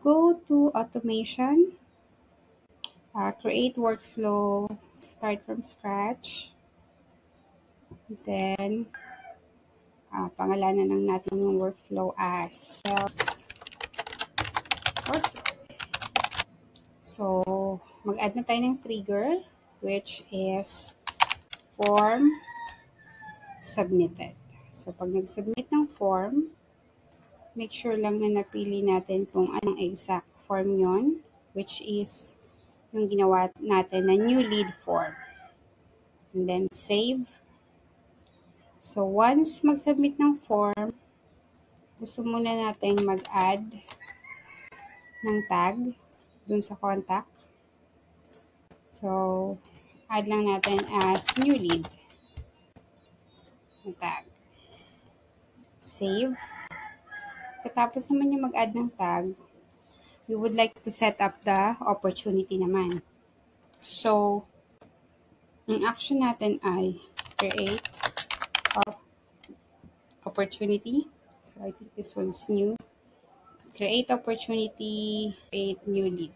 go to automation, create workflow, start from scratch. Then, pangalanan lang natin yung workflow as sales workflow. So, mag-add na tayo ng trigger, which is form submitted. So, pag nag-submit ng form, make sure lang na napili natin kung anong exact form yon, which is yung ginawa natin na new lead form. And then, save. So, once mag-submit ng form, gusto muna natin mag-add ng tag dun sa contact. So, add lang natin as new lead. Ng tag. Save. Katapos naman yung mag-add ng tag, we would like to set up the opportunity naman. So, ang action natin ay create opportunity. So, I think this one's new. Create opportunity, create new lead.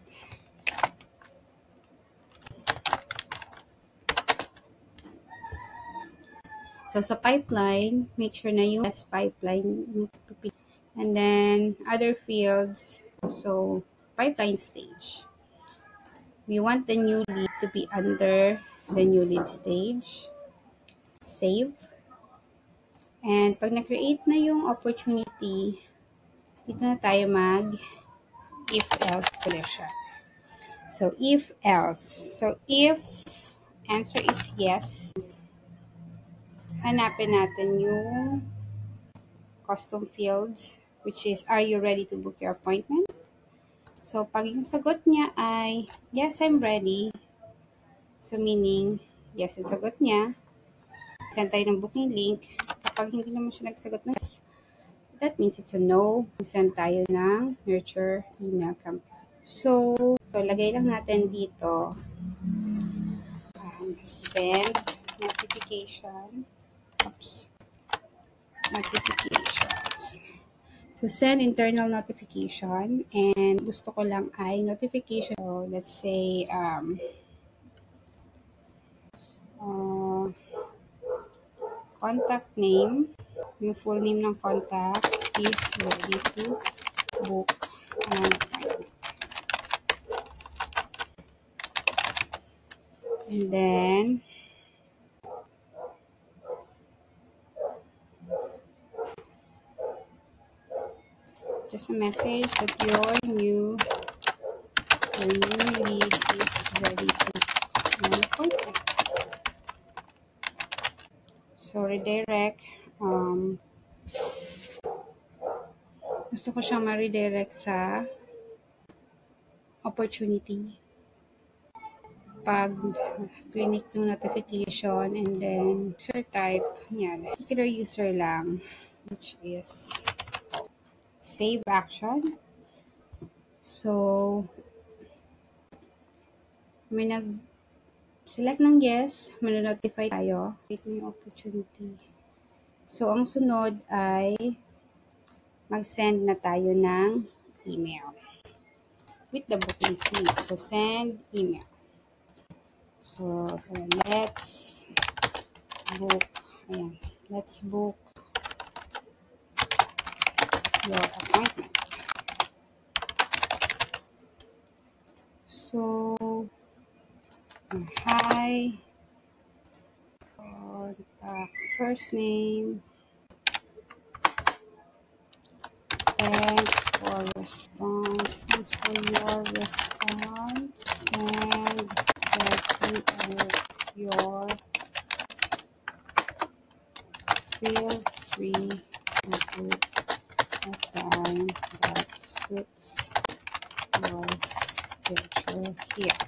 So, sa pipeline, make sure na yung pipeline. And then, other fields. So, pipeline stage. We want the new lead to be under the new lead stage. Save. And pag na-create na yung opportunity, dito na tayo mag if-else condition. So, if-else. So, if answer is yes, hanapin natin yung custom fields, which is, are you ready to book your appointment? So, pag yung sagot niya ay, yes, I'm ready. So, meaning, yes, ang sagot niya. Send tayo ng booking link. Kapag hindi naman siya nagsagot ng yes, that means it's a no. Send tayo ng nurture email campaign. So, lagay lang natin dito, send notification. Oops. Notifications. So, send internal notification. And gusto ko lang ay notification. So, let's say, contact name. Yung full name ng contact is ready to book an appointment. And then, just a message that your new lead is ready to book an appointment. So, redirect. Gusto ko siyang ma-redirect sa opportunity. Pag clinic yung notification and then user type, yan. Particular user lang, which is save action. So, may select ng yes, mananotify tayo. Ito yung opportunity. So, ang sunod ay mag-send na tayo ng email with the booking fee. So, send email. So, let's book. Ayan. Let's book your appointment. So, hi. Contact first name. Thanks for response. Thanks for your response. And that you book your, feel free to book a time that suits your schedule here.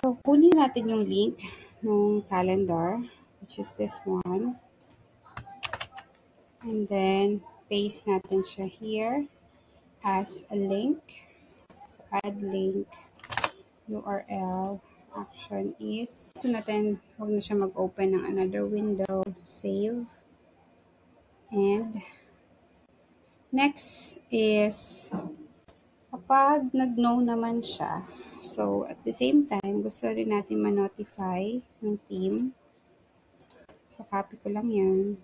So, kunin natin yung link ng calendar, which is this one. And then, paste natin siya here as a link. So, add link, URL, action is, so natin, huwag na siya mag-open ng another window. Save. And, next is pag nag-no naman siya, so at the same time, gusto rin natin ma-notify ng team. So, copy ko lang yan.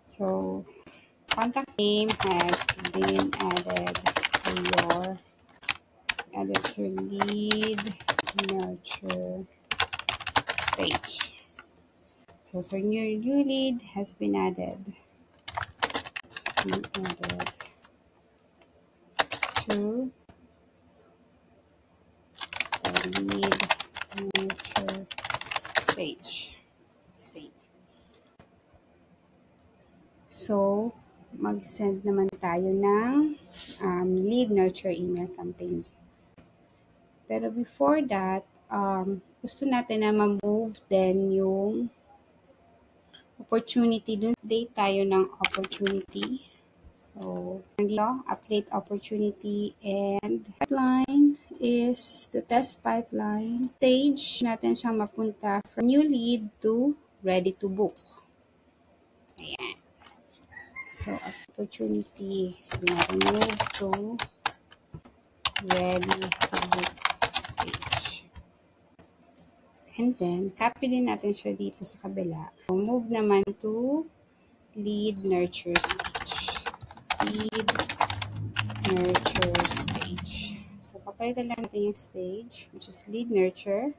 So, contact name has been added to lead nurture stage. So your new lead has been added. To the lead nurture stage. So, mag-send naman tayo ng lead nurture email campaign. Pero before that, gusto natin na ma-move din yung opportunity. Dun update tayo ng opportunity. So, dito, update opportunity, and pipeline is the test pipeline. Stage natin siyang mapunta from new lead to ready to book. Ayan. So, opportunity, sabi natin move to ready to book stage. And then, copy din natin siya dito sa kabila. So, move naman to lead nurture stage. Lead nurture stage. So, papalitan lang natin yung stage, which is lead nurture.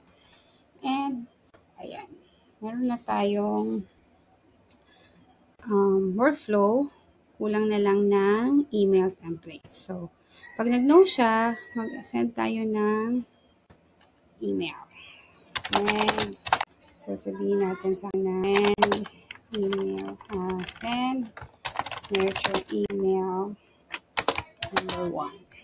And, ayan. Meron na tayong workflow. Kulang na lang ng email template. So, pag nag-no siya, mag-send tayo ng email. Send. So, sabihin natin sa send email. Send nurture email number 1.